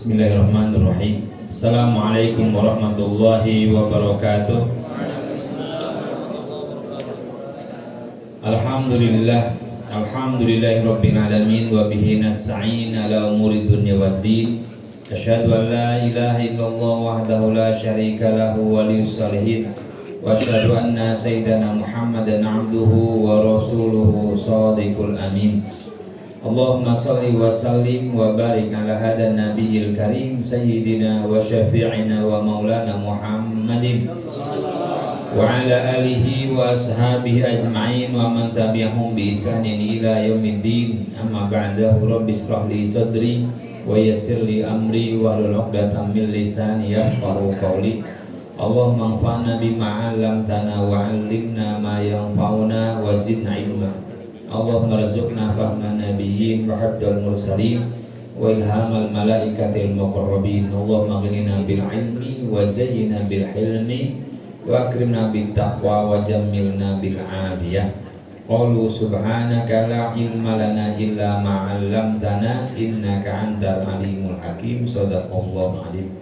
Bismillahirrahmanirrahim. Assalamualaikum warahmatullahi wabarakatuh. Alhamdulillah, alhamdulillahirabbil alamin wa bihi nasta'in ala umuri dunya waddin. Asyhadu an la ilaha illallah wahdahu la syarika lahu waliyus shalihin wa asyhadu anna sayyidana Muhammadan abduhu wa rasuluhu shadiqul amin. Allahumma salli wa sallim wa barik ala hadan nabiyil karim sayyidina wa syafi'ina wa maulana Muhammadin wa ala alihi wa ashabihi ajma'in wa man tabi'ahum bi ihsanin ila yaumiddin. Amma ba'dahu rabbi ishrah li sadri wa yassir li amri wa hlul 'uqdatam min lisani yafqahu qawli. Allahumma anfa'na bima 'allamtana wa 'allimna ma yanfa'una wa zidna ilma. Allahumma rizukna fahma nabiyyin wa habdal mursalin wa ilhamal malaikatil muqarrabin. Allahumma ghnina bil ilmi wa zayyina bil hilmi wa akrimna bit taqwa wa jammilna bil afiyah. Qalu subhanaka la ilma lana illa ma 'allamtana innaka antal alimul hakim. Shadaqallahu alim.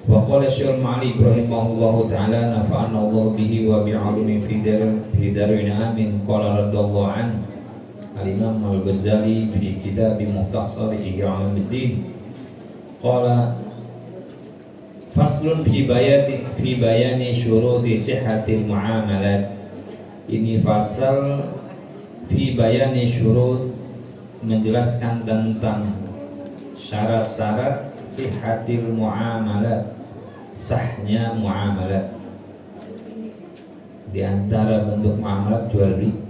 Wa qala Syekh Ma'ali rahimahullahu ta'ala nafa'ana Allah bihi wa bi'alumi fi darin amin. Qala radallahu anhu Al-Imam Al-Ghazali fi kitab Mukhtasar Ihya Ulumuddin qala faslun fi bayani syuruti sihhatil muamalat. Ini fasal fi bayani syurut, menjelaskan tentang syarat-syarat sihhatil muamalat, sahnya muamalat. Di antara bentuk muamalat jual beli.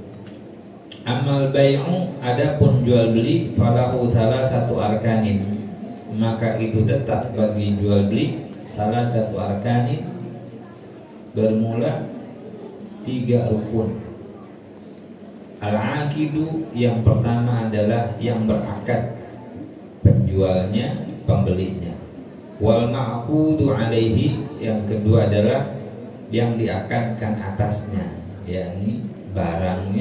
Amal bai'u, adapun jual beli, falahu salah satu arkanin, maka itu tetap bagi jual beli salah satu arkanin, bermula 3 rukun. Al-aqidu, yang pertama adalah yang berakad, penjualnya, pembelinya. Wal ma'qudu alaihi, yang kedua adalah yang diakadkan atasnya, yakni barang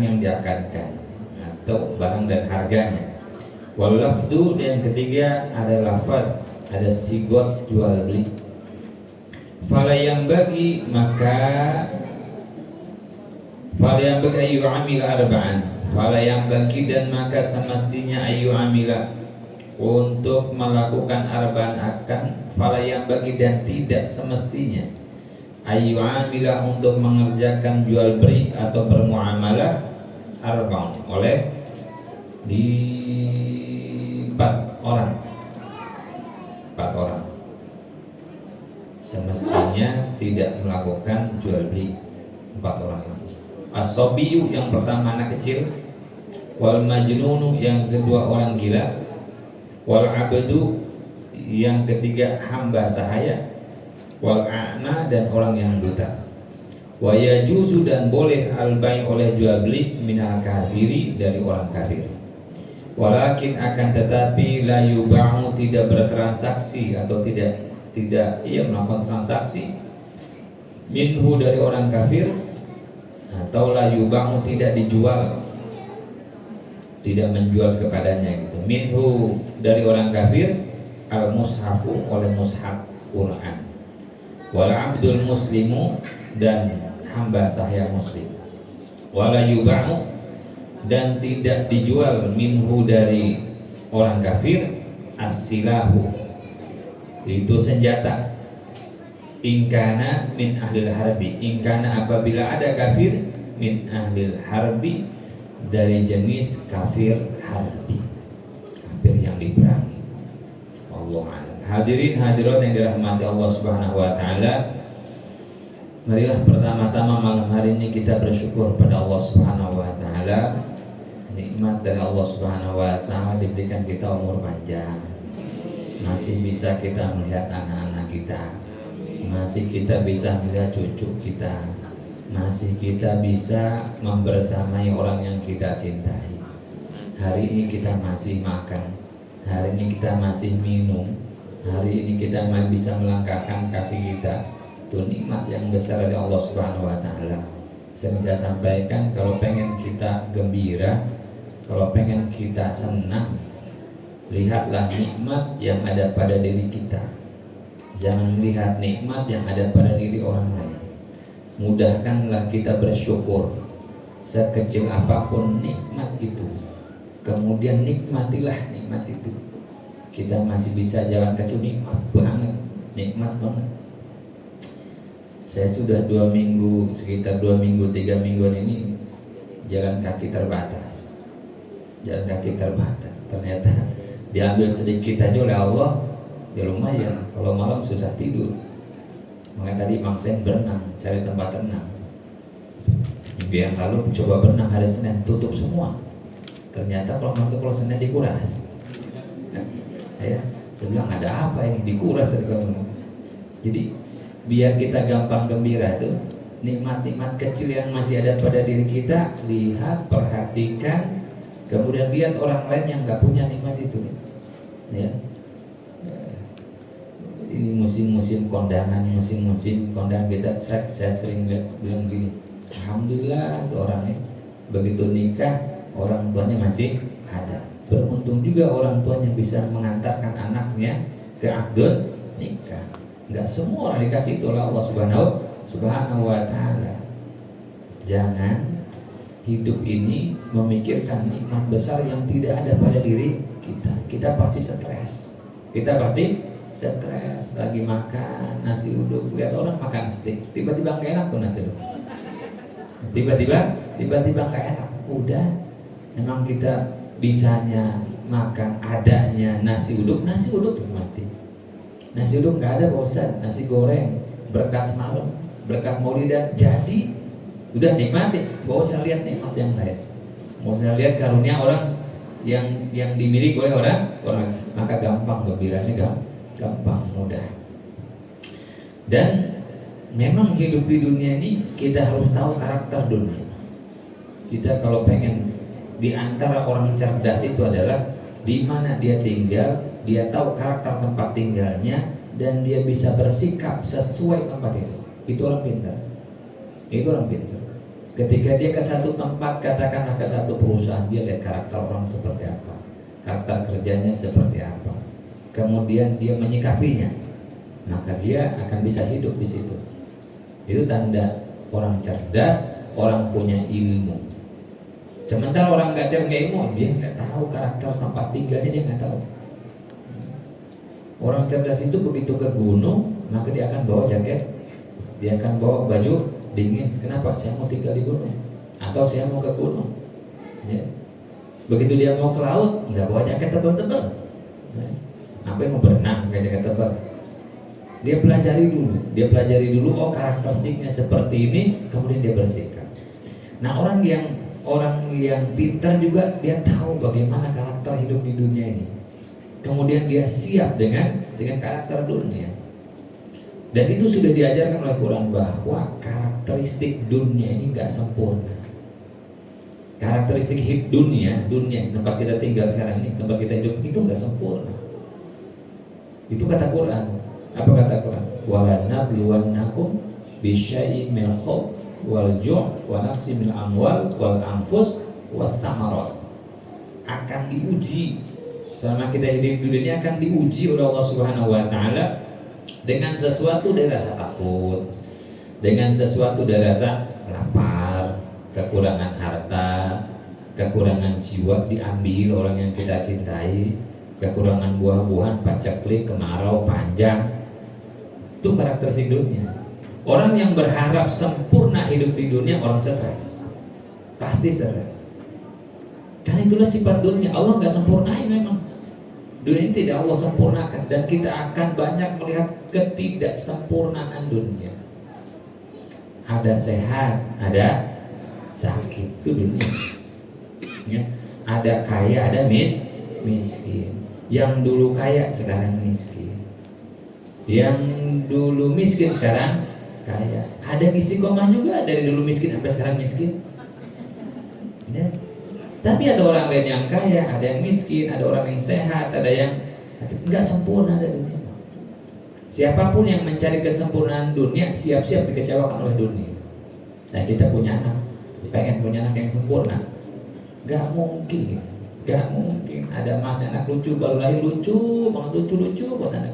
yang diakadkan atau barang dan harganya. Wal lafdu, yang ketiga ada lafaz, ada sigot jual beli. Fala yang bagi, maka fala yang bagi ayu amil arba'an, fala yang bagi dan maka semestinya ayu amila, untuk melakukan arba'an akan fala yang bagi dan tidak semestinya ayu amilah, untuk mengerjakan jual beli atau bermuamalah arba'un oleh di 4 orang. Semestinya tidak melakukan jual beli 4 orang itu. As-sabiyu, yang pertama anak kecil. Wal majnunu, yang kedua orang gila. Wal abdu, yang ketiga hamba sahaya. Wal a'ma, dan orang yang buta. Wa yajuzu, dan boleh al-bai' oleh jual beli minal kafiri, dari orang kafir. Walakin, akan tetapi la yuba'u, tidak bertransaksi atau tidak ia melakukan transaksi minhu, dari orang kafir, atau la yuba'u, tidak dijual, tidak menjual kepadanya gitu. Minhu, dari orang kafir, al-mushafu, oleh mushaf Quran. Wal abdul muslimu, dan hamba sahaya muslim. Wala yuba'u, dan tidak dijual minhu, dari orang kafir, as-silahu, itu senjata. Ingkana min ahlil harbi, ingkana apabila ada kafir, min ahlil harbi, dari jenis kafir harbi, kafir yang diperangi. Allah a'lam. Hadirin hadirat yang dirahmati Allah Subhanahu wa taala, marilah pertama-tama malam hari ini kita bersyukur pada Allah Subhanahu wa taala. Nikmat dari Allah Subhanahu wa taala diberikan kita umur panjang, masih bisa kita melihat anak-anak kita, masih kita bisa melihat cucu kita, masih kita bisa membersamai orang yang kita cintai. Hari ini kita masih makan, hari ini kita masih minum, hari ini kita bisa melangkahkan kaki kita. Itu nikmat yang besar dari Allah Subhanahu wa taala. Saya bisa sampaikan, kalau pengen kita gembira, kalau pengen kita senang, Lihatlah nikmat yang ada pada diri kita. Jangan melihat nikmat yang ada pada diri orang lain. Mudahkanlah kita bersyukur sekecil apapun nikmat itu. Kemudian nikmatilah nikmat itu. Kita masih bisa jalan kaki, nikmat banget, nikmat banget. Saya sudah 2 minggu, sekitar 2 minggu, 3 mingguan ini jalan kaki terbatas. Jalan kaki terbatas. Ternyata diambil sedikit aja oleh Allah, ya lumayan. Kalau malam susah tidur. Makanya tadi maksain berenang, cari tempat renang. Minggu yang lalu coba berenang hari Senin, tutup semua. Ternyata kalau Senin dikuras. Ya, saya bilang ada apa ini, dikuras dari kamu. Jadi biar kita gampang gembira tuh, nikmat-nikmat kecil yang masih ada pada diri kita, lihat, perhatikan. Kemudian lihat orang lain yang nggak punya nikmat itu, ya. Ini musim-musim kondangan kita, saya sering bilang gini, alhamdulillah tuh orangnya begitu nikah orang tuanya masih ada. Beruntung juga orang tuanya bisa mengantarkan anaknya ke akad nikah. Nggak semua orang dikasih itu oleh Allah Subhanahu wa Ta'ala. Jangan hidup ini memikirkan nikmat besar yang tidak ada pada diri kita. Kita pasti stres. Lagi makan nasi uduk, lihat orang makan steak, tiba-tiba nggak enak tuh nasi uduk. Tiba-tiba nggak enak. Udah, emang kita bisanya makan adanya nasi uduk mati. Nasi uduk nggak ada bosan, nasi goreng berkat semalam, berkat maulidan jadi. Udah nikmati, gak usah lihat nikmat yang lain, gak usah lihat karunia orang yang dimiliki oleh orang, maka gampang gembiranya, gampang mudah. Dan memang hidup di dunia ini kita harus tahu karakter dunia. Kita kalau pengen di antara orang cerdas itu adalah di mana dia tinggal, dia tahu karakter tempat tinggalnya dan dia bisa bersikap sesuai tempat itu. Itu orang pintar. Ketika dia ke satu tempat, katakanlah ke satu perusahaan, dia lihat karakter orang seperti apa, karakter kerjanya seperti apa, kemudian dia menyikapinya, maka dia akan bisa hidup di situ. Itu tanda orang cerdas, orang punya ilmu. Sementara orang nggak punya ilmu, dia nggak tahu karakter tempat tinggalnya, dia nggak tahu. Orang cerdas itu begitu ke gunung, maka dia akan bawa jaket, dia akan bawa baju dingin. Kenapa? Saya mau tinggal di gunung, atau saya mau ke gunung, ya. Begitu dia mau ke laut, nggak bawa jaket tebal-tebal, ya. Ngapain mau berenang pakai jaket tebal? Dia pelajari dulu, oh karakteristiknya seperti ini, kemudian dia bersikap. Nah orang yang pintar juga, dia tahu bagaimana karakter hidup di dunia ini, kemudian dia siap dengan karakter dunia. Dan itu sudah diajarkan oleh Quran bahwa karakteristik dunia ini nggak sempurna. Karakteristik hidup dunia tempat kita tinggal sekarang ini, tempat kita hidup itu nggak sempurna. Itu kata Quran. Apa kata Quran? Walanabluwannakum bisyai'in min khauf wal ju' wa nafsin min amwal wal anfus wath thamarat. Akan diuji selama kita hidup di dunia, akan diuji oleh Allah Subhanahu wa Ta'ala dengan sesuatu dari rasa takut, dengan sesuatu dari rasa lapar, kekurangan harta, kekurangan jiwa diambil orang yang kita cintai, kekurangan buah-buahan, paceklik, kemarau panjang. Itu karakteristik dunia. Orang yang berharap sempurna hidup di dunia, orang stres, pasti stres. Karena itulah sifat dunia. Allah nggak sempurnain memang. Dunia ini tidak Allah sempurnakan, dan kita akan banyak melihat ketidaksempurnaan dunia. Ada sehat, ada sakit, itu dunia. Ya. Ada kaya, ada miskin. Yang dulu kaya sekarang miskin. Yang dulu miskin sekarang kaya. Ada istiqomah juga, dari dulu miskin sampai sekarang miskin. Ya. Tapi ada orang lain yang kaya, ada yang miskin, ada orang yang sehat, ada yang nggak sempurna dari dunia. Siapapun yang mencari kesempurnaan dunia, siap-siap dikecewakan oleh dunia. Nah kita punya anak, pengen punya anak yang sempurna, nggak Gak mungkin. Ada mas anak lucu baru lahir lucu banget, lucu buat anak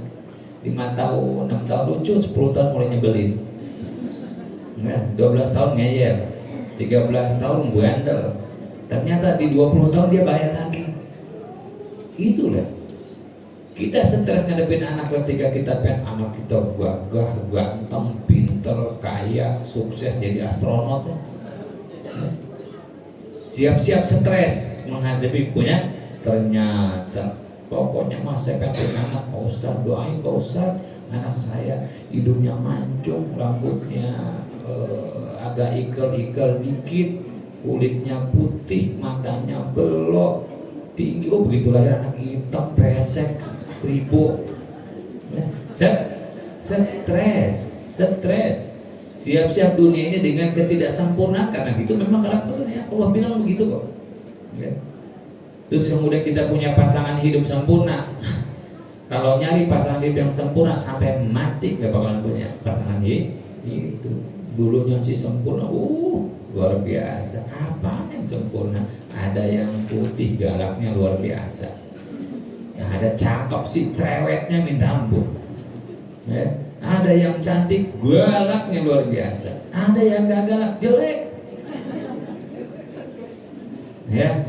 5 tahun 6 tahun lucu, 10 tahun mulai nyebelin. Nah, 12 tahun ngeyel, 13 tahun bandel. Ternyata di 20 tahun dia bayar lagi. Itulah kita stres ngadepin anak ketika kita pengen anak kita gagah, ganteng, pinter, kaya, sukses jadi astronot. Siap-siap stres menghadapi punya. Ternyata pokoknya mas saya pengen anak Pak Ustadz, doain Pak Ustadz anak saya hidungnya mancung, rambutnya agak ikel-ikel dikit, kulitnya putih, matanya belok, tinggi. Oh begitu lahir anak hitam, pesek, kribo. Stres. Siap-siap dunia ini dengan ketidaksempurnaan, karena gitu memang karakternya. Allah bilang begitu kok. Ya. Terus kemudian kita punya pasangan hidup sempurna. Kalau nyari pasangan hidup yang sempurna sampai mati gak bakalan punya pasangan hidup. Dulunya sih sempurna, luar biasa. Apa yang sempurna? Ada yang putih galaknya luar biasa. Yang ada cakep sih cerewetnya minta ampun. Ya. Ada yang cantik galaknya luar biasa. Ada yang gak galak jelek. Ya.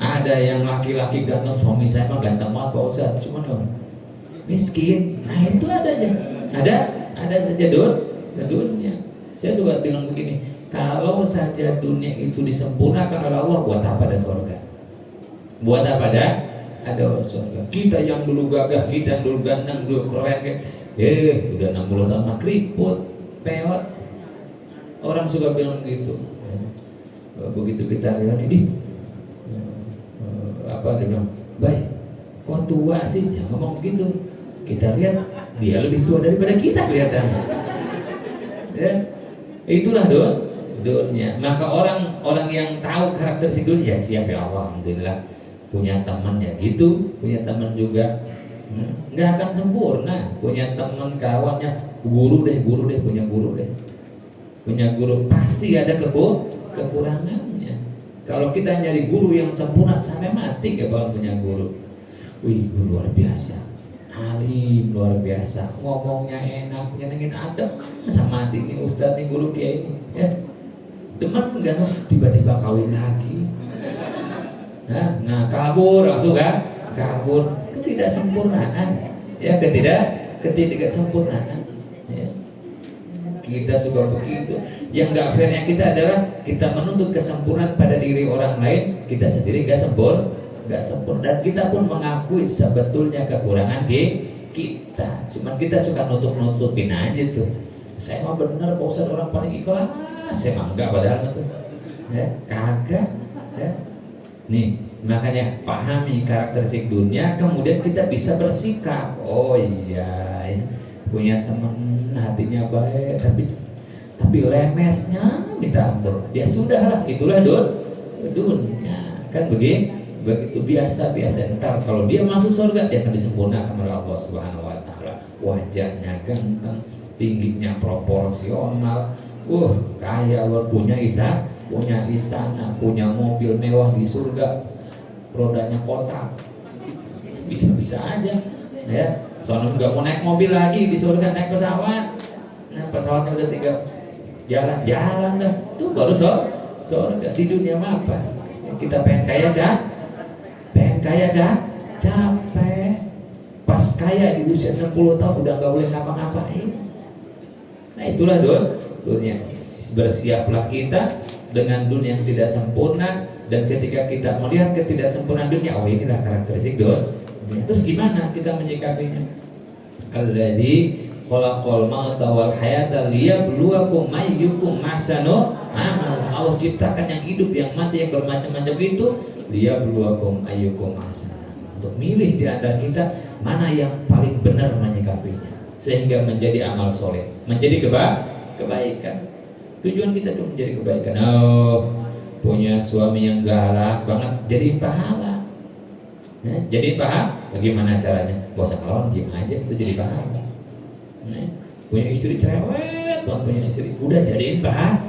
Ada yang laki-laki ganteng, suami saya mah ganteng banget Pak Ustadz, cuman miskin. Nah itu ada aja. Ada saja dunia. Saya suka bilang begini, kalau saja dunia itu disempurnakan oleh Allah, buat apa ada surga? Buat apa ada surga? Kita yang dulu gagah, kita yang dulu ganteng, dulu keren, udah 60 tahun mah keriput, peot. Orang suka bilang gitu. Begitu kita lihat ini, apa dia bilang, baik, kok tua sih? Ya, ngomong gitu. Kita lihat dia lebih tua daripada kita kelihatannya. Ya, itulah dunia. Maka orang yang tahu karakteristik dunia, ya siap ya Allah, alhamdulillah punya teman ya gitu, punya teman juga. Nggak akan sempurna, punya teman kawannya, guru deh, punya guru pasti ada kekurangannya. Kalau kita nyari guru yang sempurna sampai mati gak bakal punya guru. Wih, luar biasa, alim luar biasa, ngomongnya enak, nyenengin adem, sama mati nih ustadz nih guru kayak ini. Ya, demen nggak tuh tiba-tiba kawin lagi. Nah kabur langsung kan? Kabur, ketidaksempurnaan. Ya ketidaksempurnaan. Ya. Kita suka begitu. Yang nggak fairnya kita adalah kita menuntut kesempurnaan pada diri orang lain, kita sendiri nggak sempurna, dan kita pun mengakui sebetulnya kekurangan kita. Cuman kita suka nutupin aja tuh. Saya mah bener Pak Ustadz orang paling ikhlas, saya mah enggak padahal itu. Ya, kagak. Ya. Nih, makanya pahami karakteristik dunia, kemudian kita bisa bersikap. Oh iya, ya. Punya teman hatinya baik, tapi lemesnya minta ampun. Ya sudahlah, itulah dunia. Kan begitu biasa. Ntar kalau dia masuk surga, dia akan disempurnakan oleh Allah Subhanahu wa taala. Wajahnya ganteng, tingginya proporsional, kaya luar, punya istana, punya mobil mewah di surga, rodanya kotak. Bisa aja. Ya, soalnya nggak mau naik mobil lagi di surga, naik pesawat. Nah, pesawatnya udah tinggal jalan dah. Tuh baru surga. Di dunia mah apa? Kita pengen kaya capek. Pas kaya di usia 60 tahun udah nggak boleh ngapa-ngapain. Nah itulah dunia. Bersiaplah kita dengan dunia yang tidak sempurna, dan ketika kita melihat ketidaksempurnaan dunia, oh inilah karakteristik dunia. Terus gimana kita menyikapinya? Alladzi khalaqal mauta wal hayata liyabluwakum ayyukum ahsanu amala. Allah ciptakan yang hidup, yang mati, yang bermacam-macam itu liyabluwakum ayyukum ahsanu, untuk milih di antara kita mana yang paling benar menyikapinya, sehingga menjadi amal soleh, menjadi kebaikan. Tujuan kita itu menjadi kebaikan. Punya suami yang galak banget, jadi pahala. Jadi pahala. Bagaimana caranya? Gak usah ngelawan, diam aja, itu jadi pahala. Punya istri cerewet, punya istri udah jadiin pahala.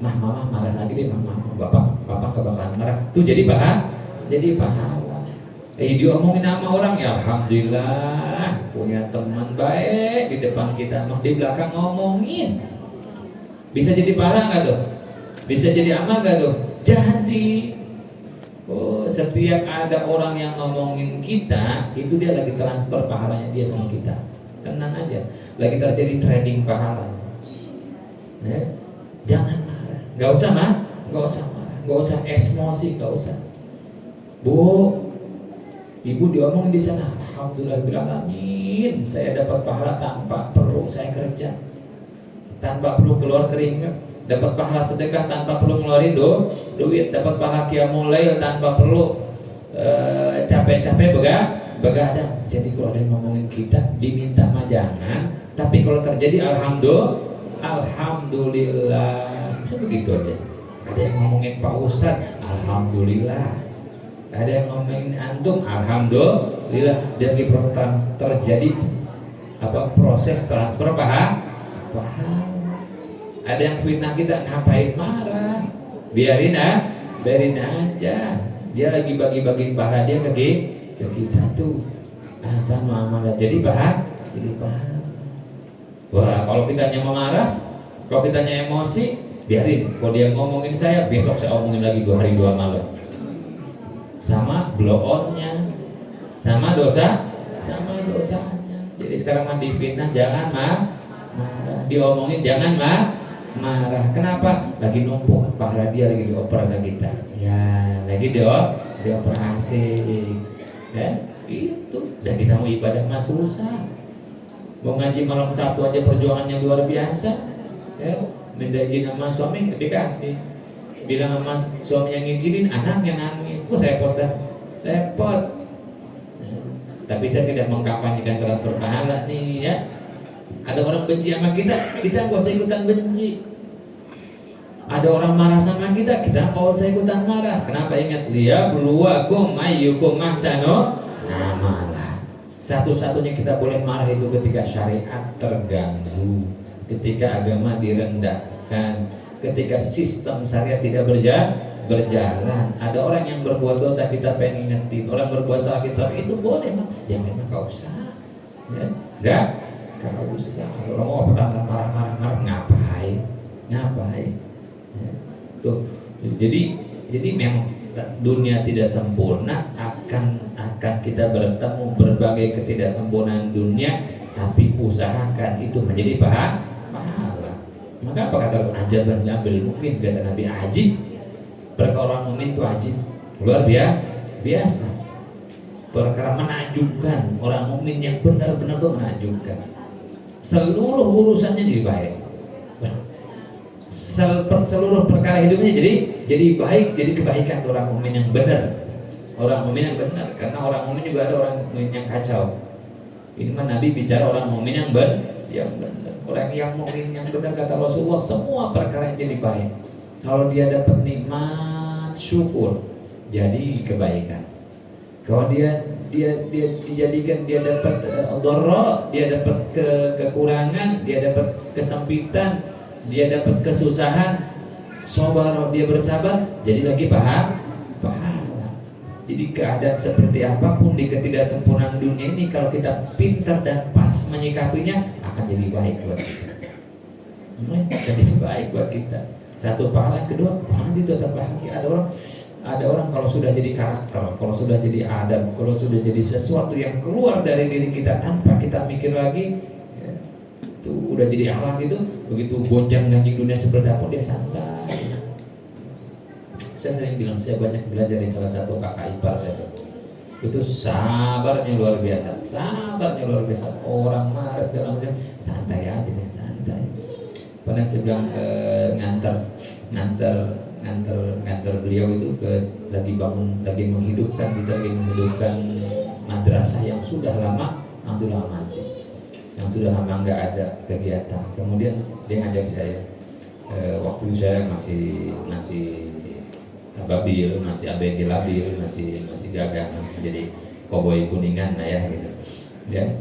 Mama marah lagi deh, mama bapak gak bakalan marah. Itu jadi pahala. jadi pahala. Diomongin sama orang ya alhamdulillah punya teman baik di depan kita, mah di belakang ngomongin. Bisa jadi pahala nggak tuh? Bisa jadi amal nggak tuh? Jadi. Oh, setiap ada orang yang ngomongin kita, itu dia lagi transfer pahalanya dia sama kita. Tenang aja, lagi terjadi trading pahala. Jangan marah, nggak usah marah, nggak usah emosi, nggak usah. Bu, ibu diomongin di sana, alhamdulillahirobbilalamin, saya dapat pahala tanpa perlu saya kerja, tanpa perlu keluar keringat. Dapat pahala sedekah tanpa perlu ngeluarin duit, dapat pahala qiyamul lail tanpa perlu capek-capek begadang. Jadi kalau ada yang ngomongin kita diminta mah jangan, tapi kalau terjadi alhamdulillah. Begitu aja. Ada yang ngomongin Pak Ustadz, alhamdulillah. Ada yang ngomongin antum, alhamdulillah. Dan terjadi proses transfer pahala. Ada yang fitnah kita, ngapain marah? Biarin aja. Dia lagi bagi-bagi pahala dia ke kita tuh. Sama amal jadi pahala. Wah, kalau kitanya marah, kalau kitanya emosi, biarin. Kalau dia ngomongin saya, besok saya omongin lagi 2 hari 2 malam. Sama blow on-nya, sama dosanya. Jadi sekarang mandi fitnah jangan marah, diomongin jangan marah. Kenapa? Lagi numpuk pahala dia lagi dioper sama kita. Ya, lagi dioperasi. Ya, itu. Dan kita mau ibadah mah susah. Mau ngaji malam Sabtu aja perjuangannya luar biasa. Ya, minta izin sama suami dikasih. Bilang sama suami yang ngizinin, anaknya nangis. Repot dah. Repot. Nah, tapi saya tidak mengkampanyekan transfer pahala nih ya. Ada orang benci sama kita nggak usah ikutan benci. Ada orang marah sama kita nggak usah ikutan marah. Kenapa? Ingat, liyabluwakum ayyukum ahsanu amala. Satu-satunya kita boleh marah itu ketika syariat terganggu, ketika agama direndahkan, ketika sistem syariat tidak berjalan. Ada orang yang berbuat dosa kita pengen ingetin, orang berbuat salah kita itu boleh mah. Ya memang nggak usah. Ya, Gak usah. Orang mau petantang marah-marah ngapain? Ya. Tuh. Jadi memang dunia tidak sempurna, akan kita bertemu berbagai ketidaksempurnaan dunia, tapi usahakan itu menjadi pahala. Maka apa kata ajaban jambil mukmin, kata Nabi, ajib. Perkara orang mukmin itu ajib, luar biasa. Perkara menakjubkan, orang mukmin yang benar-benar tuh menakjubkan. Seluruh urusannya jadi baik, seluruh perkara hidupnya jadi baik, jadi kebaikan. Orang mukmin yang benar, karena orang mukmin juga ada orang mukmin yang kacau. Ini mah Nabi bicara orang mukmin yang benar. Orang yang mukmin yang benar, kata Rasulullah, semua perkara yang jadi baik. Kalau dia dapat nikmat, syukur, jadi kebaikan. Kalau dia dijadikan, dia dapat dharra, dia dapat kekurangan, dia dapat kesempitan, dia dapat kesusahan, sabar, dia bersabar, jadi lagi pahala. Jadi keadaan seperti apapun di ketidaksempurnaan dunia ini, kalau kita pintar dan pas menyikapinya, akan jadi baik buat kita. Jadi baik buat kita. Satu pahala, yang kedua orang itu tetap bahagia. Ada orang kalau sudah jadi karakter, kalau sudah jadi adab, kalau sudah jadi sesuatu yang keluar dari diri kita tanpa kita mikir lagi, ya, itu udah jadi akhlak itu. Begitu gonjang ganjing dunia seperti apa, dia santai. Saya sering bilang, saya banyak belajar dari salah satu kakak ipar saya itu sabarnya luar biasa. Orang marah segala macam, santai aja deh, santai. Pernah saya bilang nganter beliau itu lagi menghidupkan madrasah yang sudah lama mati, yang sudah lama nggak ada kegiatan. Kemudian dia ngajak saya, waktu itu saya masih babil, masih ABG labil, masih gagah, masih jadi koboi kuningan ya gitu. Dia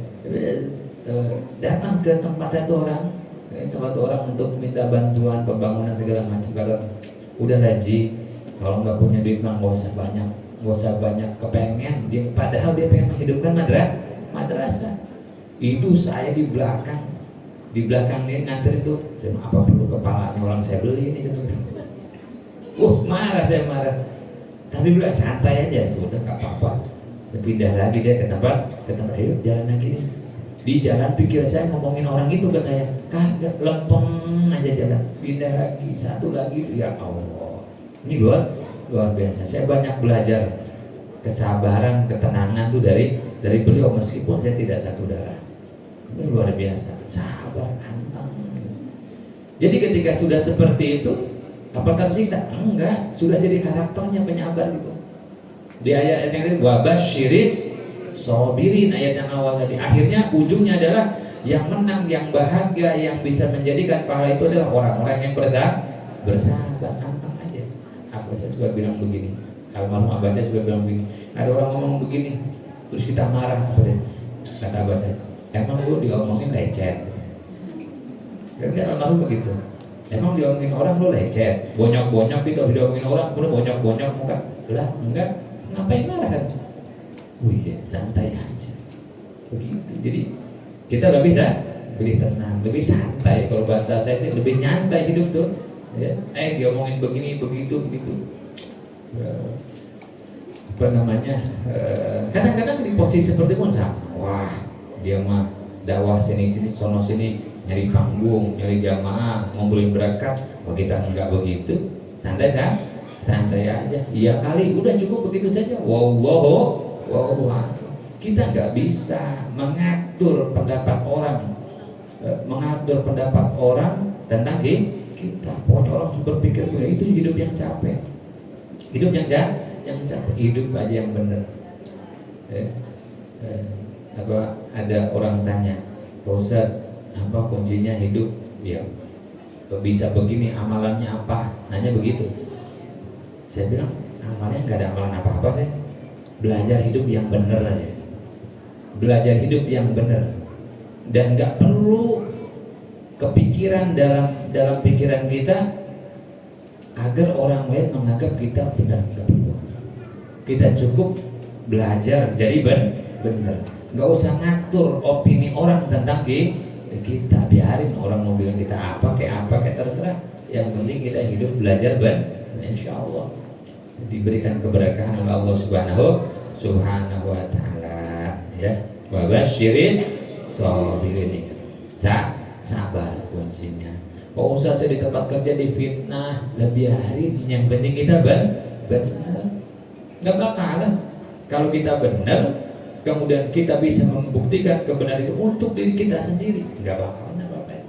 datang ke tempat satu orang untuk minta bantuan pembangunan segala macam. Kata, udah Haji, kalau nggak punya duit mah nggak usah banyak, nggak usah banyak kepengen dia, padahal dia pengen menghidupkan madrasah. Itu saya di belakang dia nganter itu, saya bilang, apa perlu kepalanya orang saya beli ini? Marah, saya marah. Tapi bilang santai aja, sudah nggak apa-apa. Sepindah lagi dia ke tempat, ayo jalan lagi nih. Di jalan pikir saya ngomongin orang itu ke saya, kagak, lempeng aja jalan. Pindah lagi, satu lagi, ya Allah. Ini luar biasa. Saya banyak belajar kesabaran, ketenangan tuh dari beliau, meskipun saya tidak satu darah. Ini luar biasa, sabar, anteng. Jadi ketika sudah seperti itu, apa tersiksa? Enggak, sudah jadi karakternya penyabar gitu. Di ayat yang tadi, wabasyiris sobirin, ayat yang awal tadi, akhirnya ujungnya adalah yang menang, yang bahagia, yang bisa menjadikan pahala itu adalah orang-orang yang bersabar. Anteng aja. Abah saya juga bilang begini, almarhum abah saya juga bilang begini, ada orang ngomong begini, terus kita marah, apa deh? Kata abah saya, emang lu diomongin lecet? Kan almarhum begitu. Emang diomongin orang lu lecet, bonyok-bonyok gitu, diomongin orang udah bonyok-bonyok muka. Lah, enggak, ngapain marah kan? Wih, santai aja. Begitu. Jadi kita lebih tenang, lebih santai. Kalau bahasa saya itu lebih nyantai hidup tuh. Ya, diomongin begini, begitu. Apa namanya? Kadang-kadang di posisi seperti pun sama. Wah, dia mah dakwah sini sono sini, nyari panggung, nyari jamaah, ngumpulin berkat. Oh, kita enggak begitu, santai aja. Iya kali, udah cukup begitu saja. Wallahu. Kita nggak bisa mengatur pendapat orang, tentang kita. Pokoknya orang berpikir itu hidup yang capek, hidup yang capek, hidup aja yang benar. Ada orang tanya, Pak Ustadz, apa kuncinya hidup? Ya, bisa begini, amalannya apa? Nanya begitu. Saya bilang, amalnya nggak ada amalan apa-apa, saya belajar hidup yang benar aja. Belajar hidup yang benar, dan nggak perlu kepikiran dalam pikiran kita agar orang lain menganggap kita benar, nggak perlu. Kita cukup belajar jadi benar. Nggak usah ngatur opini orang tentang kita, biarin orang mau bilang kita apa kayak terserah. Yang penting kita hidup belajar insya Allah diberikan keberkahan oleh Allah Subhanahu wa ta'ala, ya. Wa basyiris sabirin, sabar kuncinya. Pak Ustaz, saya di tempat kerja difitnah, biarin, yang penting kita benar. Nggak bakalan, kalau kita benar kemudian kita bisa membuktikan kebenaran itu untuk diri kita sendiri, nggak bakalan apa-apa.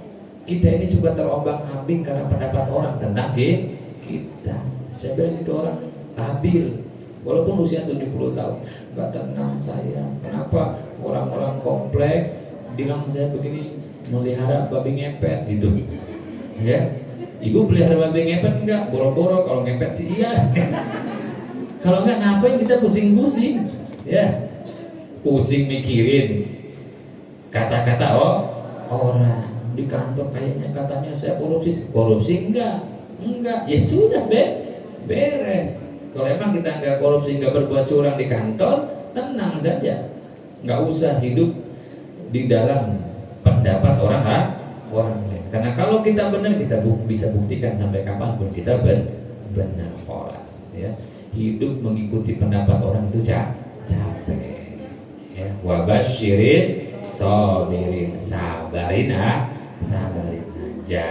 Kita ini suka terombang-ambing karena pendapat orang tentang kita. Saya bilang itu orang labil, walaupun usia 70 tahun, nggak tenang saya. Kenapa orang-orang komplek bilang saya begini, melihara babi ngepet gitu, ya? Ibu pelihara babi ngepet enggak? Boro-boro, kalau ngepet sih iya. Kalau enggak, ngapain kita pusing-pusing, ya? Pusing mikirin kata-kata orang di kantor, kayaknya katanya saya korupsi enggak, ya sudah beres. Kalau emang kita nggak korupsi, nggak berbuat curang di kantor, tenang saja, nggak usah hidup di dalam pendapat orang lain. Karena kalau kita benar, kita bisa buktikan sampai kapanpun kita benar polas, ya. Hidup mengikuti pendapat orang itu capek, ya. Wabasyiris sabirin, sabarin aja.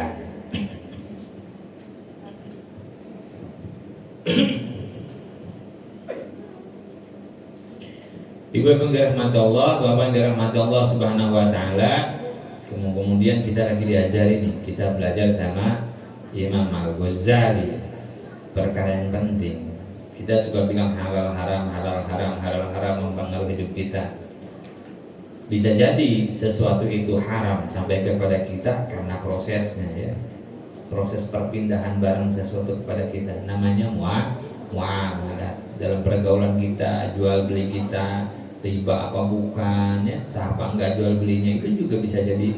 Ibu yang dirahmati Allah, Bapak yang dirahmati Allah Subhanahu wa ta'ala. Kemudian kita lagi diajari nih, kita belajar sama Imam Al-Ghazali perkara yang penting. Kita suka bilang halal haram mempengaruhi hidup kita. Bisa jadi sesuatu itu haram sampai kepada kita karena prosesnya, ya. Proses perpindahan barang sesuatu kepada kita, namanya muamalah. Dalam pergaulan kita, jual beli kita, riba apa bukan, ya, sah apa enggak jual belinya, itu juga bisa jadi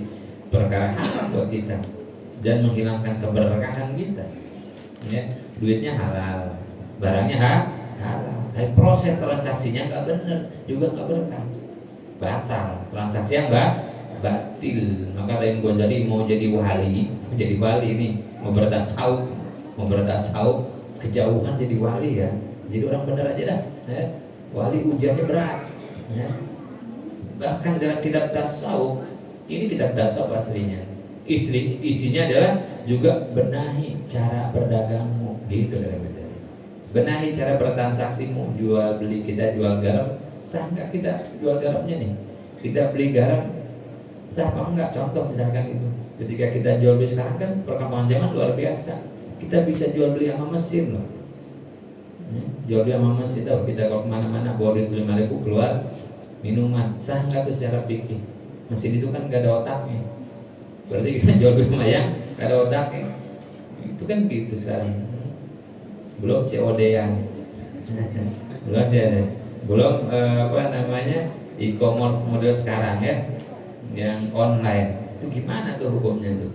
perkara haram buat kita dan menghilangkan keberkahan kita, ya. Duitnya halal, barangnya halal. Tapi proses transaksinya nggak benar, juga nggak berkah, batal, transaksi yang batil. Maka Taim Ghazali mau jadi wali nih, mau bertasawuf kejauhan jadi wali ya. Jadi orang benar aja dah. Ya. Wali ujiannya berat. Ya. Bahkan dalam kitab tasawuf, ini kitab tasawuf aslinya. Isinya adalah juga benahi cara berdagangmu, gitu kata Ghazali. Benahi cara bertransaksimu, jual beli. Kita jual garam, sah nggak kita jual garamnya nih? Kita beli garam, sah apa enggak? Contoh misalkan itu. Ketika kita jual beli sekarang kan perkembangan zaman luar biasa. Kita bisa jual beli sama mesin loh. Ya, jual beli sama mesin, tahu kita kalau kemana-mana bawa duit 5.000 keluar minuman, sah nggak tuh secara fikih? Mesin itu kan nggak ada otaknya. Berarti kita jual beli sama yang nggak ada otaknya. Itu kan gitu sekarang. Belum COD-an, belum e-commerce model sekarang ya, yang online. Itu gimana tuh hukumnya tuh?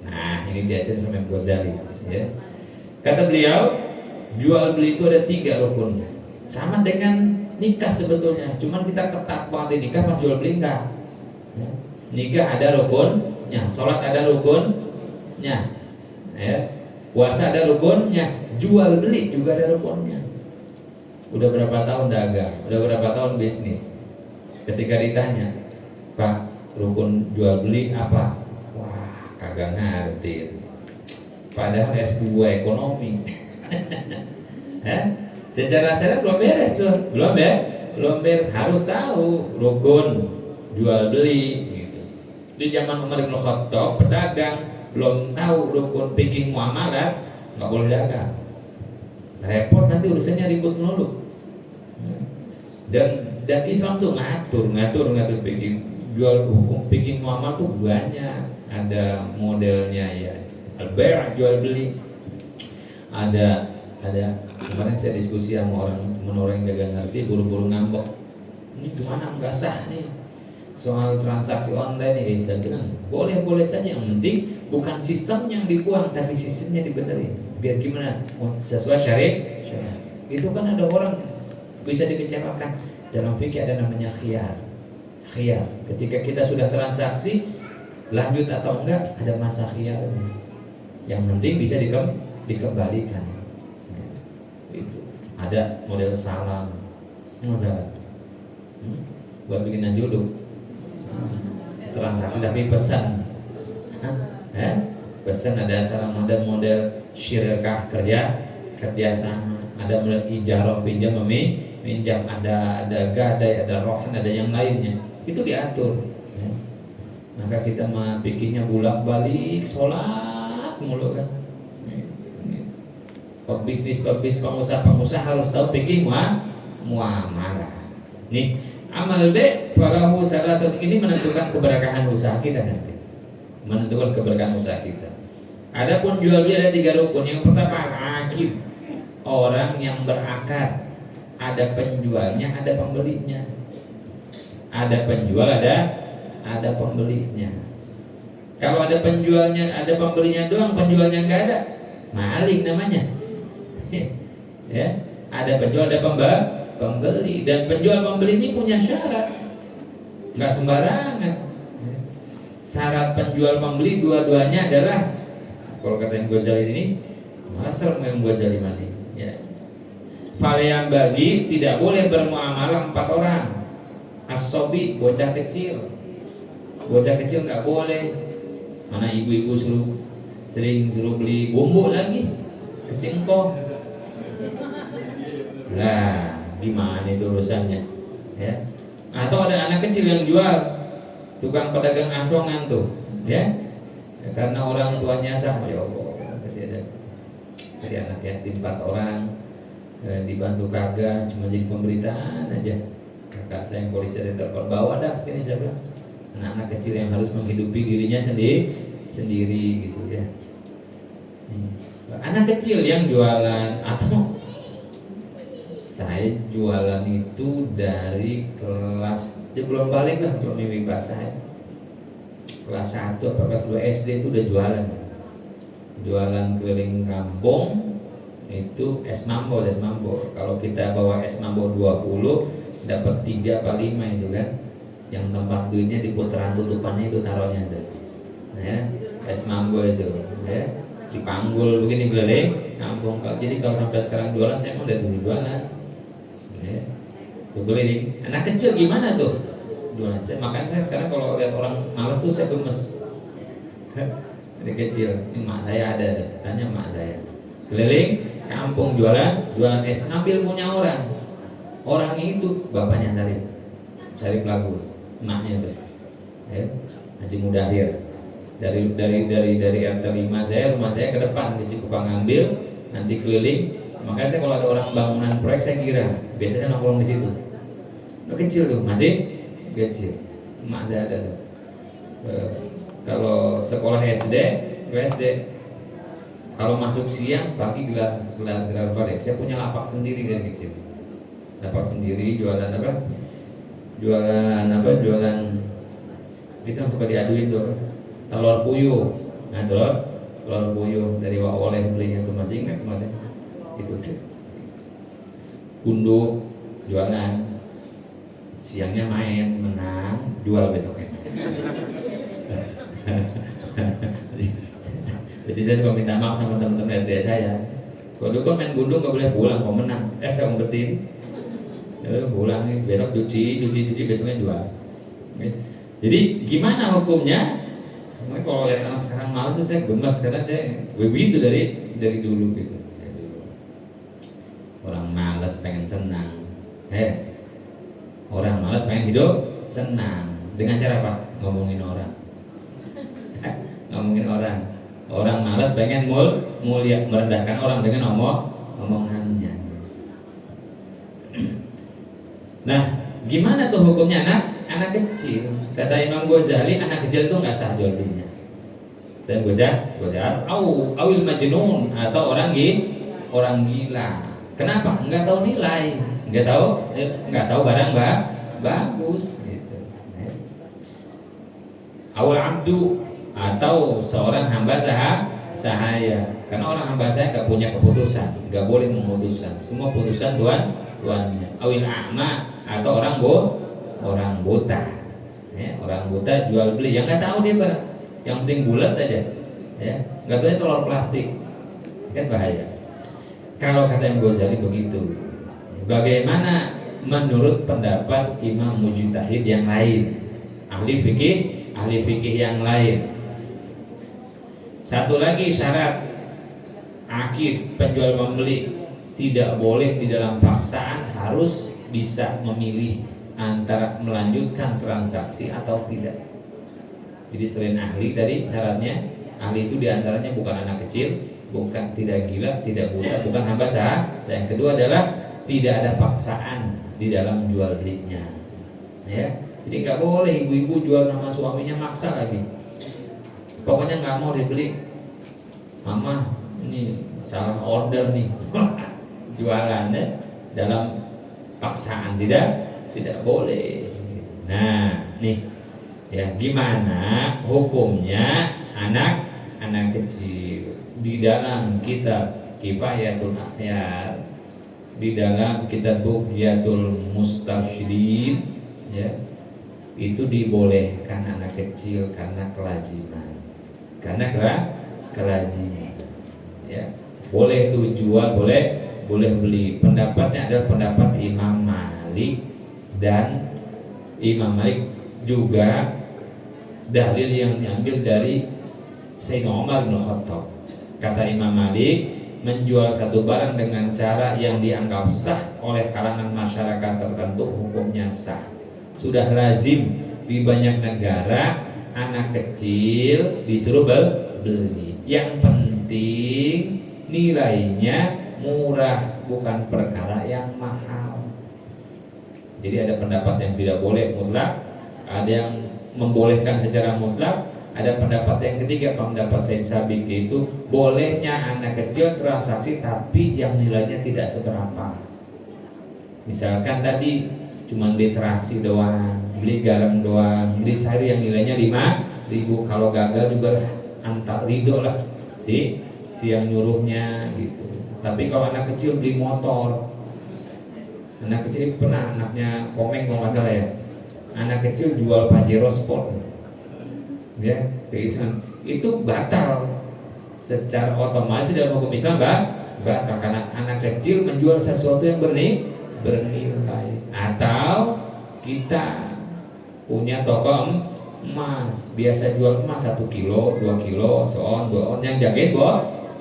Nah, ini diajarin sama Ghazali. Ya. Kata beliau, jual beli itu ada 3 rukunnya. Sama dengan nikah sebetulnya. Cuman kita ketat banget di nikah, pas jual beli enggak. Ya. Nikah ada rukunnya, sholat ada rukunnya, ya. Puasa ada rukunnya, jual beli juga ada rukunnya. Udah berapa tahun dagang, udah berapa tahun bisnis. Ketika ditanya, Pak, rukun jual beli apa? Wah, kagak ngerti. Padahal S2 ekonomi. Secara syariat belum beres tuh, belum beres. Harus tahu rukun jual beli. Gitu. Di zaman Umar bin Khattab, pedagang belum tahu rukun fikih muamalat, nggak boleh dagang. Repot nanti urusannya ribut melulu. Dan Islam tuh ngatur fikih. Jual hukum fikih muamalah tuh banyak, ada modelnya ya. Al-bai' jual beli. Ada kemarin saya diskusi sama orang yang gak ngerti, buru-buru ngambek. Ini gimana nggak sah nih soal transaksi online ya? Saya bilang boleh saja, yang penting bukan sistem yang dibuang, tapi sistemnya dibenerin. Biar gimana? Sesuai syariat. Itu kan ada orang bisa dikecewakan. Dalam fikih ada namanya khiyar. Ketika kita sudah transaksi, lanjut atau enggak, ada masa khiyarnya. Yang penting bisa dikembalikan. Itu. Ada model salam. Masalah. Buat bikin nasi uduk. Transaksi tapi pesan. Pesan ada salam, ada model syirkah kerja sama, ada model ijarah pinjam meminjam, ada gadai, ada rohan, ada yang lainnya. Itu diatur. Maka kita mah bikinnya bolak-balik sholat mulu kan. Pebisnis, pengusaha harus tahu fikih muamalah. Nih, amal B falahu salasat, ini menentukan keberkahan usaha kita nanti. Menentukan keberkahan usaha kita. Adapun jual beli ada 3 rukun. Yang pertama akid, orang yang berakad. Ada penjualnya, ada pembelinya. Ada penjual, ada pembelinya. Kalau ada penjualnya, ada pembelinya doang, penjualnya nggak ada, maling namanya. Ya, ada penjual, ada pembeli, dan penjual pembeli ini punya syarat, nggak sembarangan. Syarat penjual pembeli dua-duanya adalah, kalau kata Ghazali ini, malah serem yang Ghazali mati. Ya. Fal yang bagi tidak boleh bermuamalah 4 orang. As-sobi, bocah kecil nggak boleh. Mana ibu-ibu sering suruh beli bumbu lagi ke singkong. Lah, gimana itu urusannya? Ya. Atau ada anak kecil yang jual, tukang pedagang asongan tuh, ya. Karena orang tuanya sama, ya Allah, tadi anak yatim 4 orang, dibantu kagak, cuma jadi pemberitaan aja. Kakak saya yang polisi ada telepon, bawa dah sini, saya bilang. Anak-anak kecil yang harus menghidupi dirinya sendiri gitu ya. Anak kecil yang jualan, atau saya jualan itu dari kelas, dia belum balik lah, belum mimpi bahasa ya. Kelas 1 atau kelas 2 SD itu udah jualan keliling kampung, itu es mambo. Kalau kita bawa es mambo 20 dapat 3 apa 5 itu kan, yang tempat duitnya di putaran tutupannya itu taruhnya tuh, ya, es mambo itu, ya, dipanggul begini keliling kampung. Jadi kalau sampai sekarang jualan, saya mau dari dulu jualan, ya, keliling. Anak kecil gimana tuh jualan? Makanya saya sekarang kalau lihat orang malas tuh saya gemes. Dari kecil, ini mak saya ada tuh, tanya mak saya, keliling kampung jualan es, ngambil punya orang itu bapaknya cari pelaku, maknya tuh, ya, Haji Mudahir dari RT 5 saya, rumah saya ke depan di Cikupang, ngambil nanti keliling. Makanya saya kalau ada orang bangunan proyek saya kira biasanya nongkrong di situ. Kecil tuh, masih kecil, mak saya ada tuh. Kalau sekolah SD, kalau masuk siang, pagi gelar balik. Saya punya lapak sendiri dari kecil. Lapak sendiri, jualan jualan itu yang suka diaduin tuh, telur puyuh. Nah, telur puyuh dari Wak Oleh belinya tuh, masih ingat kemarin itu tuh. Gunduk jualan, siangnya main, menang, jual besoknya. Jadi saya suka minta maaf sama teman-teman SD saya. Kalau dulu kan main gundung gak boleh pulang, kalau menang, saya umpetin, pulang nih, besok cuci, besoknya jual. Jadi gimana hukumnya? Kalau lihat anak sekarang malas tuh saya gemes, karena saya begitu dari dulu gitu. Orang malas pengen senang, orang malas pengen hidup senang. Dengan cara apa? Ngomongin orang. Orang malas pengen mulia, merendahkan orang dengan omongannya. Nah, gimana tuh hukumnya anak kecil? Kata Imam Ghazali, anak kecil tuh nggak sah jual belinya. Dan Ghazali, awil majnun, atau orang gila. Kenapa? Nggak tahu nilai, nggak tahu barang bagus. Gitu. Awal abdu, atau seorang hamba sahaya. Karena orang hamba sahaya gak punya keputusan, gak boleh memutuskan, semua putusan tuannya. Awil a'ma, atau orang buta, ya, orang buta jual beli yang gak tahu dia barang, yang penting bulat aja, ya, gak tahu telur plastik, kan bahaya. Kalau kata Imam Ghazali begitu, bagaimana menurut pendapat Imam Mujtahid yang lain, ahli fikih yang lain? Satu lagi syarat akid penjual pembeli, tidak boleh di dalam paksaan, harus bisa memilih antara melanjutkan transaksi atau tidak. Jadi selain ahli tadi syaratnya, ahli itu diantaranya bukan anak kecil, bukan tidak gila, tidak buta, bukan hamba sah. Yang kedua adalah tidak ada paksaan di dalam jual belinya, ya. Jadi nggak boleh ibu-ibu jual sama suaminya maksa lagi. Pokoknya nggak mau dibeli, mama ini salah order nih, jualannya dalam paksaan, tidak boleh. Nah, nih ya, gimana hukumnya anak kecil? Di dalam kitab Kifayatul Akhyar, di dalam kitab Bughyatul Mustarsyidin, ya, itu dibolehkan anak kecil karena kelaziman. Ya, boleh tuh jual, boleh beli. Pendapatnya adalah pendapat Imam Malik, dan Imam Malik juga dalil yang diambil dari Sayyidina Umar bin Khattab. Kata Imam Malik, menjual satu barang dengan cara yang dianggap sah oleh kalangan masyarakat tertentu hukumnya sah. Sudah lazim di banyak negara anak kecil disuruh beli. Yang penting nilainya murah, bukan perkara yang mahal. Jadi ada pendapat yang tidak boleh mutlak, ada yang membolehkan secara mutlak, ada pendapat yang ketiga, pendapat Said Sabiq, itu bolehnya anak kecil transaksi tapi yang nilainya tidak seberapa. Misalkan tadi cuma beli terasi doang, beli garam doang, beli sayur yang nilainya 5.000, kalau gagal juga antar ridho lah si si yang nyuruhnya gitu. Tapi kalau anak kecil beli motor, anak kecil pernah anaknya Komeng kalau nggak salah ya, anak kecil jual Pajero Sport, ya keisan itu batal secara otomatis dalam hukum Islam, batal karena anak kecil menjual sesuatu yang bernilai. Atau kita punya toko emas, biasa jual emas 1 kilo, 2 kilo, soon, yang jagain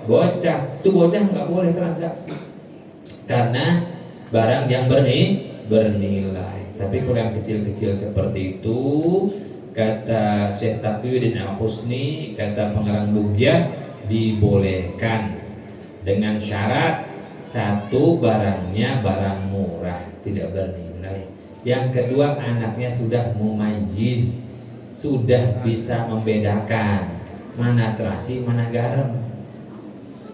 bocah, itu bocah nggak boleh transaksi karena barang yang bernilai. Tapi kalau yang kecil-kecil seperti itu, kata Syekh Taqiyuddin Al-Husni, kata pengarang Bughiyah, dibolehkan dengan syarat satu, barangnya barang murah, tidak bernilai. Yang kedua, anaknya sudah mumayyiz, sudah bisa membedakan mana terasi, mana garam,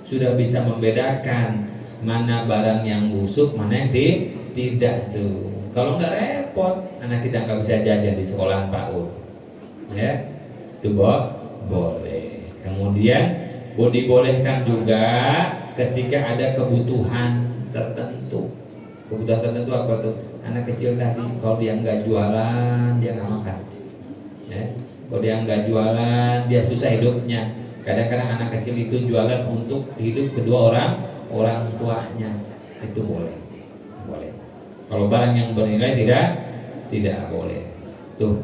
sudah bisa membedakan mana barang yang busuk, mana yang tidak tuh. Kalau nggak repot, anak kita nggak bisa jajan di sekolah PAUD, ya itu boleh. Kemudian dibolehkan juga ketika ada kebutuhan tertentu. Kebutuhan tertentu apa tuh? Anak kecil tadi kalau dia nggak jualan dia nggak makan, ya. Kalau dia nggak jualan dia susah hidupnya. Kadang-kadang anak kecil itu jualan untuk hidup kedua orang tuanya, itu boleh. Kalau barang yang bernilai tidak boleh. Tuh.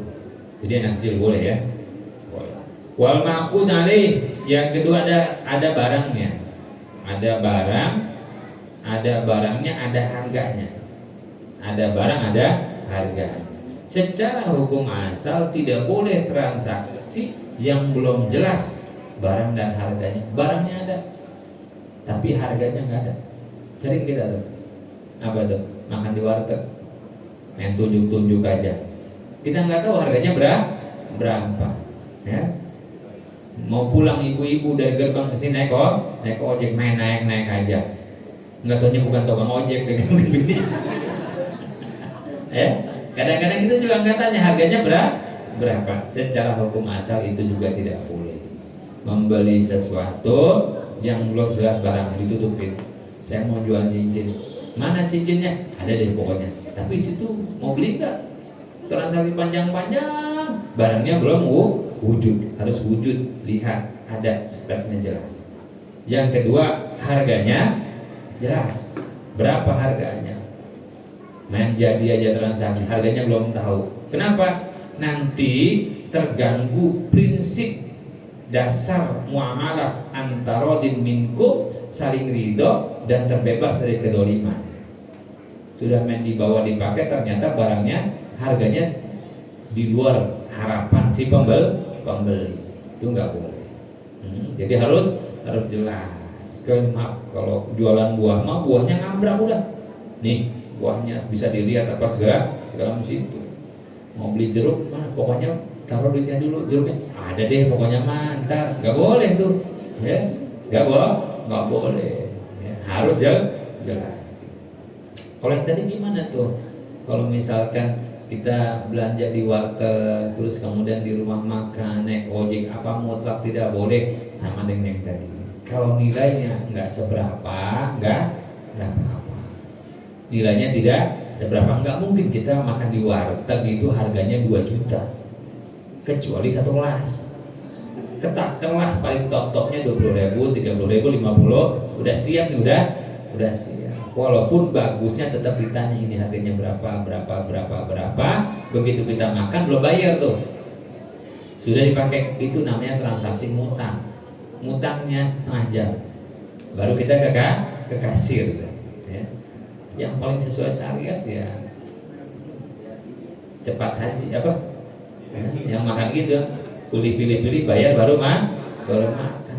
Jadi anak kecil boleh ya. Boleh. Wal ma'qud alaih, yang kedua ada barangnya. Ada barang, ada barangnya, ada harganya. Ada barang, ada harganya. Secara hukum asal tidak boleh transaksi yang belum jelas barang dan harganya. Barangnya ada, tapi harganya nggak ada. Sering kita tuh apa tuh makan di warteg, yang tunjuk aja, kita nggak tahu harganya berapa, ya. Mau pulang ibu-ibu dari gerbang ke sini naik ojek, naik aja, nggak tahunya bukan tukang ojek dengan gini. Ya, kadang-kadang kita juga nggak tanya harganya berapa. Secara hukum asal itu juga tidak boleh membeli sesuatu yang belum jelas barang, ditutupin. Saya mau jual cincin, mana cincinnya? Ada deh pokoknya. Tapi situ mau beli nggak? Transaksi panjang-panjang, barangnya belum wujud, harus wujud, lihat ada speknya jelas. Yang kedua, harganya jelas. Berapa harganya? Main jadi aja transaksi, harganya belum tahu. Kenapa? Nanti terganggu prinsip dasar muamalah antara din minkum, saling ridho dan terbebas dari kedoliman. Sudah main dibawa dipakai, ternyata barangnya harganya di luar harapan si pembeli, itu nggak boleh. Jadi harus jelas. Kalau jualan buah mah buahnya ngambrak udah. Nih buahnya bisa dilihat apa segala mesti itu. Mau beli jeruk mana? Pokoknya taruh duitnya dulu, jeruknya ada deh pokoknya, mantap. Nggak boleh tuh, ya nggak boleh. Ya, harus jelas. Kalau yang tadi gimana tuh? Kalau misalkan kita belanja di warteg, terus kemudian di rumah makan, naik ojek, apa mutlak tidak boleh? Sama dengan yang tadi. Kalau nilainya nggak seberapa, nggak apa-apa. Nilainya tidak seberapa, nggak mungkin kita makan di warteg itu harganya 2 juta, kecuali 1 kelas. Katakanlah paling top-topnya 20.000, 30.000, 50, udah siap nih, udah siap. Walaupun bagusnya tetap ditanya ini harganya berapa. Begitu kita makan belum bayar tuh, sudah dipakai, itu namanya transaksi mutang. Mutangnya setengah jam, baru kita ke kasir. Ya. Yang paling sesuai syariat ya cepat saja apa? Ya, yang makan gitu, pilih bayar baru makan.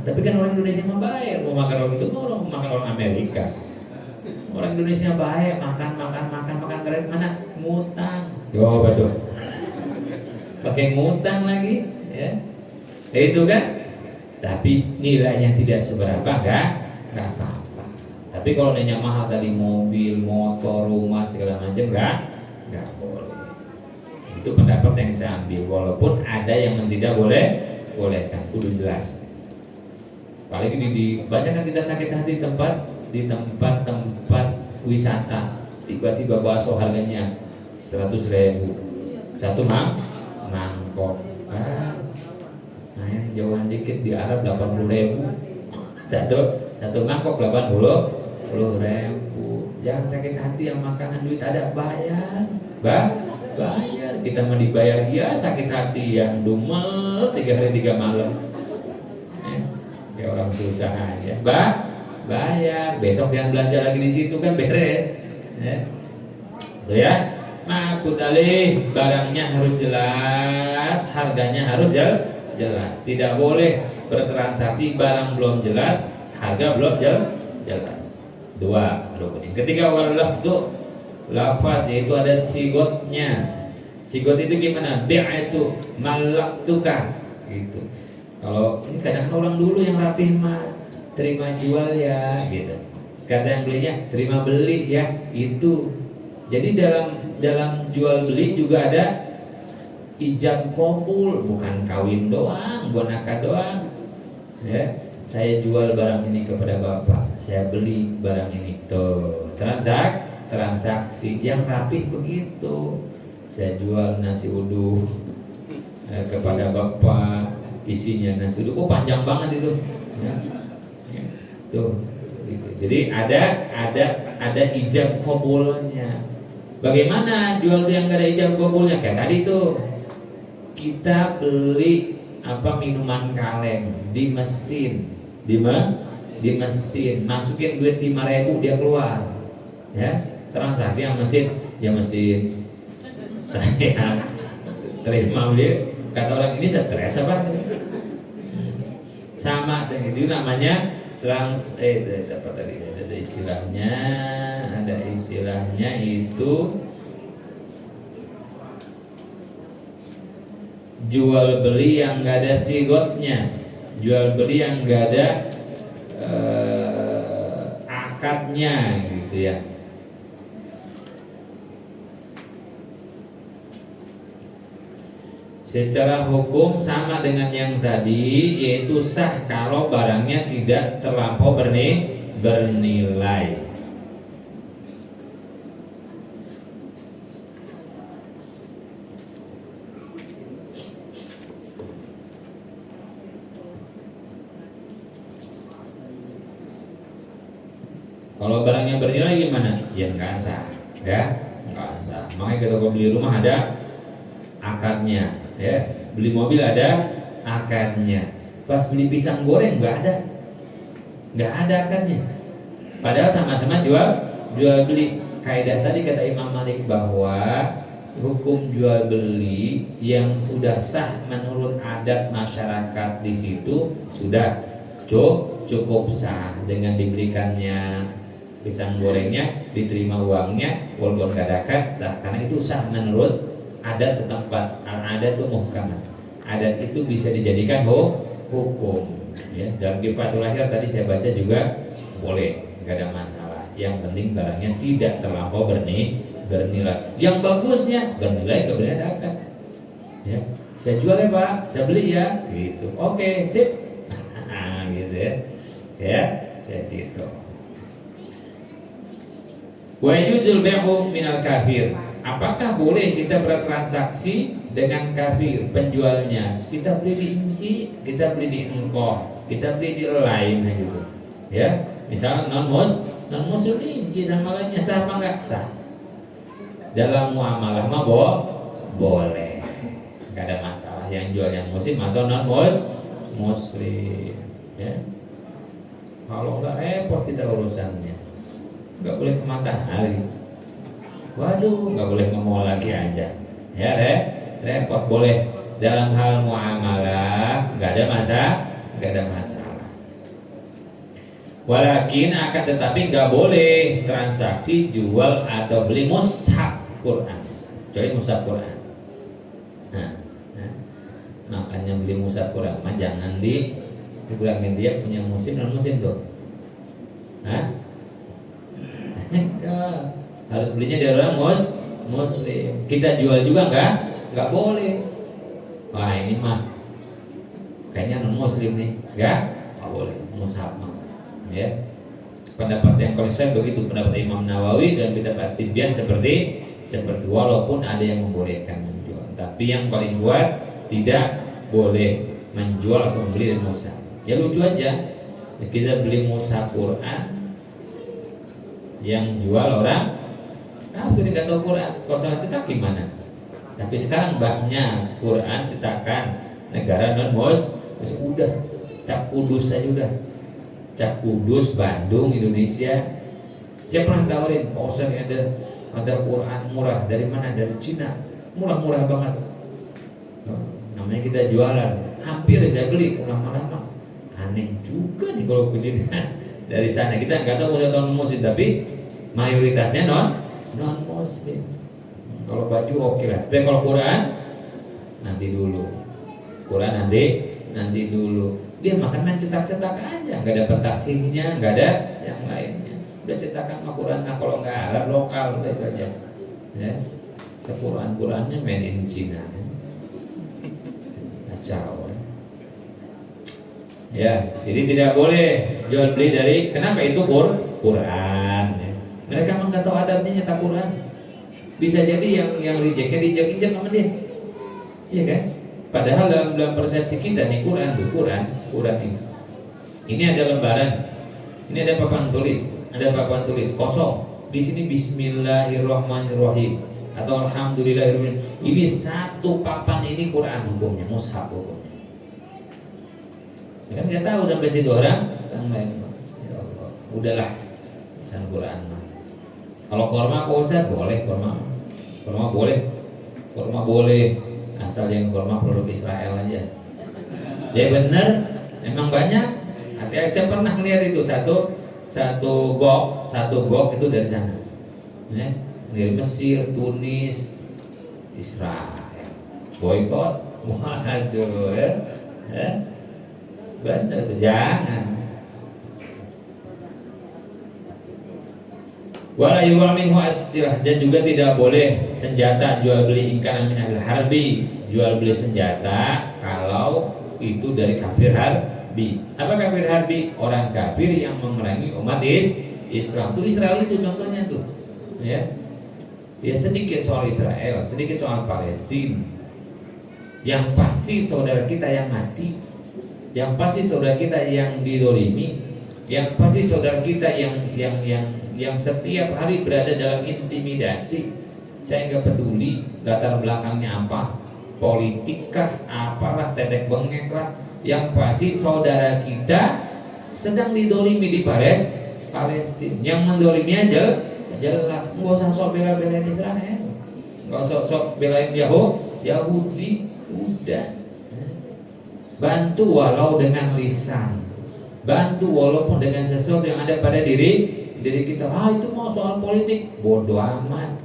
Tapi kan orang Indonesia mah baik, mau makan orang itu mau makan orang Amerika. Orang Indonesia baik, makan terakhir mana? Ngutang. Yo betul. Pakai ngutang lagi, ya. Itu kan. Tapi nilainya tidak seberapa, enggak apa-apa. Tapi kalau nilainya mahal tadi, mobil, motor, rumah segala macam, enggak boleh. Itu pendapat yang saya ambil. Walaupun ada yang tidak bolehkan, kudu jelas. Apalagi di banyak kan kita sakit hati di tempat wisata, tiba-tiba bakso harganya 100.000 satu mangkok. Main jauhan dikit di Arab 80.000 satu mangkok 80.000. Jangan sakit hati, yang makanan duit ada bayar, bayar. Kita mau dibayar dia sakit hati yang dumel 3 hari 3 malam. Kayak orang berusaha aja, bayar. Besok jangan belanja lagi di situ kan beres. Tuh ya. Ma'akut alih, barangnya harus jelas, harganya harus jelas. Tidak boleh bertransaksi barang belum jelas, harga belum jelas. 2 rukun. Ketiga, wal lafdu, lafaz, yaitu ada sigotnya. Sigot itu gimana? Bi'atu malaktuka gitu. Kalau ini kadang orang dulu yang rapih mah terima jual ya gitu. Kata yang belinya terima beli ya itu. Jadi dalam jual beli juga ada ijab qabul, bukan kawin doang, bukan akad doang. Ya, saya jual barang ini kepada Bapak, saya beli barang ini. Tuh, transaksi yang rapih begitu. Saya jual nasi uduk kepada Bapak, isinya nasi uduk. Oh, panjang banget itu. Ya. Tuh, gitu. Jadi ada ijab qabulnya. Bagaimana jual beli yang gak ada ijab qabulnya? Kayak tadi tuh, kita beli minuman kaleng di mesin, di mesin, masukin duit 5.000 dia keluar, ya transaksi yang mesin, ya mesin. Saya terima beli, kata orang ini stres apa? Sama itu namanya apa tadi ada istilahnya itu jual beli yang nggak ada sigotnya, jual beli yang nggak ada akadnya gitu ya. Secara hukum sama dengan yang tadi, yaitu sah kalau barangnya tidak terlampau bernilai. Kalau barangnya bernilai gimana? Ya nggak sah, ya nggak sah. Makanya kita kalau beli rumah ada akadnya, ya beli mobil ada akadnya. Pas beli pisang goreng nggak ada akadnya. Padahal sama-sama jual beli. Kaidah tadi kata Imam Malik bahwa hukum jual beli yang sudah sah menurut adat masyarakat di situ sudah cukup sah dengan dibelikannya pisang gorengnya, diterima uangnya, walaupun gak ada akad sah, karena itu sah menurut adat setempat. Al-adat itu muhkamat, adat itu bisa dijadikan hukum ya. Dalam Kifatul Akhir tadi saya baca juga boleh, gak ada masalah. Yang penting barangnya tidak terlampau bernilai. Yang bagusnya bernilai, gak boleh ada akad ya. Saya jual ya Pak, saya beli ya gitu. Oke, sip. Gitu ya jadi itu. Wa yujul bai'u minal kafir. Apakah boleh kita bertransaksi dengan kafir penjualnya? Kita beli di Inci, kita beli di Engkoh, kita beli di lain gitu. Ya, misal non muslim di Inci sama lainnya sah apa enggak sah? Dalam muamalah mah boleh. Enggak ada masalah yang jual yang muslim atau non muslim. Ya. Kalau enggak repot kita urusannya. Enggak boleh ke matahari. Waduh, nggak boleh ngomong lagi aja, ya repot. Boleh dalam hal muamalah, nggak ada masalah. Walakin akan tetapi nggak boleh transaksi jual atau beli mushaf Quran, kecuali mushaf Quran. Nah, makanya beli mushaf Quran, mah jangan dibilangin dia punya musim non musim tuh. Harus belinya dari orang muslim. Kita jual juga nggak boleh. Wah ini mah kayaknya non muslim nih, nggak boleh. mushaf ya. Pendapat yang paling sahih begitu, pendapat Imam Nawawi dan kitab At-Tibyan seperti walaupun ada yang membolehkan menjual, tapi yang paling kuat tidak boleh menjual atau membeli dari mushaf. Ya lucu aja, kita beli mushaf Quran yang jual orang kafir nggak tahu Quran, kalau salah cetak gimana? Tapi sekarang banyak Quran cetakan negara non Muslim, udah cap kudus aja udah, cap kudus Bandung Indonesia. Saya pernah tawarin, Pak Ustaz ini ada Quran murah dari mana? Dari Cina, murah banget. Namanya kita jualan, hampir saya beli lama-lama. Aneh juga nih kalau ke Cina dari sana. Kita nggak tahu muslim non muslim, tapi mayoritasnya non muslim. Kalau baju oke lah, tapi kalau Quran nanti dulu. Quran nanti dulu. Dia makan cetak-cetak aja, nggak ada pentasihnya, nggak ada yang lainnya. Udah cetakan Quran, nah kalau nggak Arab lokal udah itu aja. Ya, Qurannya made in China. Kacau. Ya, jadi tidak boleh jual beli dari. Kenapa itu Quran? Ya. Mereka memang nggak tahu adabnya nyetak Quran. Bisa jadi yang rejectnya dijak-injak sama dia, iya kan? Padahal dalam persepsi kita nih Quran ini. Ini ada lembaran, ini ada papan tulis kosong. Di sini Bismillahirrahmanirrahim atau Alhamdulillahirrahmanirrahim. Ini satu papan ini Quran hukumnya, mushaf hukumnya. Kan nggak tahu sampai situ orang lain. Ya Allah, udahlah, misalnya Quran mah. Kalau korma Pak Ustaz boleh korma boleh, asal yang korma produk Israel aja. Ya benar, emang banyak. Hati-hati, saya pernah lihat itu satu box itu dari sana. Ya, dari Mesir, Tunis, Israel. Boykot, waduh ya. Benar itu, jangan. Wala yuwa minhu as-silah, dan juga tidak boleh senjata jual beli ingkana min al-harbi, jual beli senjata kalau itu dari kafir harbi. Apa kafir harbi? Orang kafir yang memerangi umat Islam. Itu Israel itu contohnya tuh. Ya. Ya sedikit soal Israel, sedikit soal Palestina. Yang pasti saudara kita yang mati, yang pasti saudara kita yang didolimi, yang pasti saudara kita yang setiap hari berada dalam intimidasi. Saya nggak peduli latar belakangnya apa, politikkah, apalah, tetek bengek lah. Yang pasti saudara kita sedang didolimi di Palestina. Yang mendolimi aja jelas, nggak usah sok bela-belain Israel, nggak usah sok belain Yahudi, udah. Bantu walau dengan lisan, bantu walaupun dengan sesuatu yang ada pada diri kita. Itu mau soal politik, bodoh amat.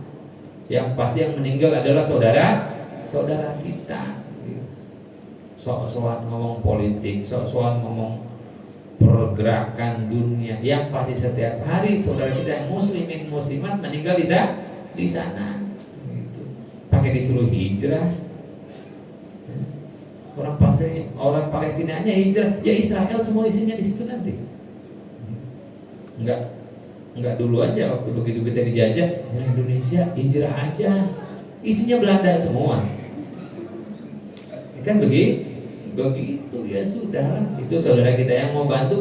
Yang pasti yang meninggal adalah saudara kita. Soal ngomong politik, soal ngomong pergerakan dunia, yang pasti setiap hari saudara kita yang muslimin muslimat meninggal di sana. Gitu. Pakai disuruh hijrah. Orang Palestina nya hijrah, ya Israel semua isinya di situ nanti. Enggak dulu aja waktu begitu kita dijajah, Indonesia hijrah aja, isinya Belanda semua. Kan begitu ya sudahlah. Itu saudara kita yang mau bantu,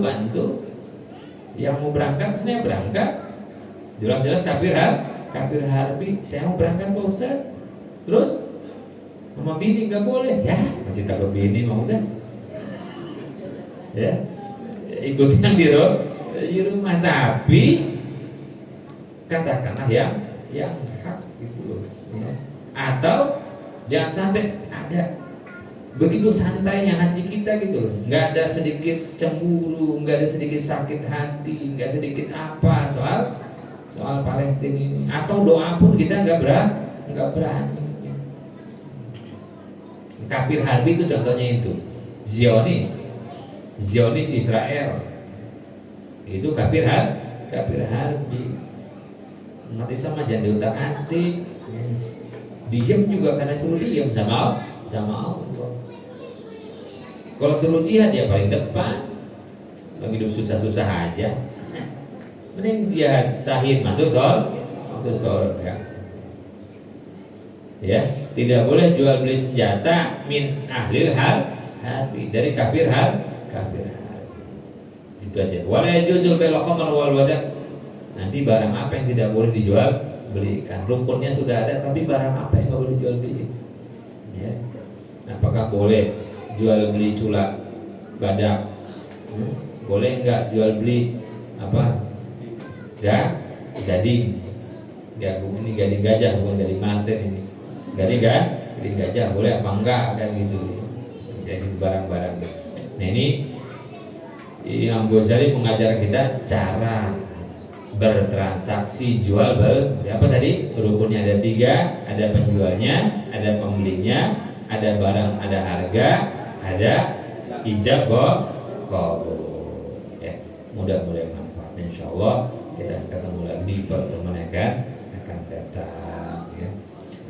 yang mau berangkat sebenarnya berangkat. Jelas-jelas kafir harbi. Saya mau berangkat Pak Ustaz. Terus sama bini nggak boleh, ya masih takut bini mau udah, ya ikut yang di rumah, tapi katakanlah yang hak gitu loh, ya. Atau jangan sampai ada begitu santainya hati kita gitu loh, nggak ada sedikit cemburu, nggak ada sedikit sakit hati, nggak sedikit apa soal Palestina ini, atau doa pun kita nggak berani. Kafir harbi itu contohnya itu Zionis Israel, itu kafir harbi. Mati sama jangan diutak-atik, diam juga karena suruh diam sama Allah. Kalau suruh jihad ya paling depan, lagi hidup susah-susah aja. Mending jihad syahid masuk surga. Ya, tidak boleh jual beli senjata min ahlil harbi, dari kafir harbi. Itu aja. Wala yajuzul bai'ul khamr wal wada'. Nanti barang apa yang tidak boleh dijual belikan? Rukunnya sudah ada, tapi barang apa yang nggak boleh jual beli? Ya. Apakah boleh jual beli cula badak? Boleh nggak jual beli apa? Gading. Ini gading gajah, bukan gading manten ini. Gading gajah boleh apa enggak kan gitu. Jadi barang-barang. Nah ini Imam Ghazali mengajar kita cara bertransaksi jual beli. Apa tadi? Rukunnya ada 3, ada penjualnya, ada pembelinya, ada barang, ada harga, ada ijab qabul. Ya, mudah-mudahan manfaat. Insyaallah kita ketemu lagi di pertemuan akan datang. Ya.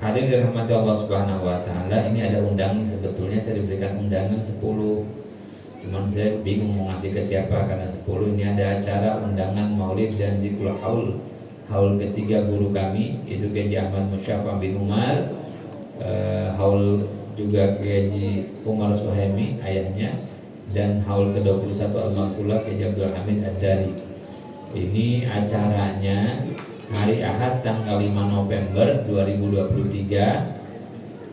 Hadirin dirahmati Allah Subhanahu Wa Taala, ini ada undangan, sebetulnya saya diberikan undangan 10. Cuman saya bingung mau ngasih ke siapa karena 10 ini ada acara undangan Maulid dan Zikrul Haul ketiga guru kami, itu Kiai Ahmad Musyafa bin Umar, haul juga Kiai Umar Suhaimi ayahnya, dan haul ke-21 Al-Maqula Kiai Abdul Hamid Ad-Dari. Ini acaranya hari Ahad tanggal 5 November 2023.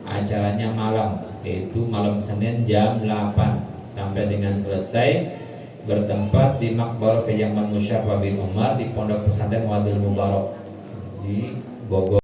Acaranya malam, yaitu malam Senin jam 8 sampai dengan selesai, bertempat di Makbar Kiai Ahmad Musyafa bin Umar di Pondok Pesantren Wadul Mubarak di Bogor.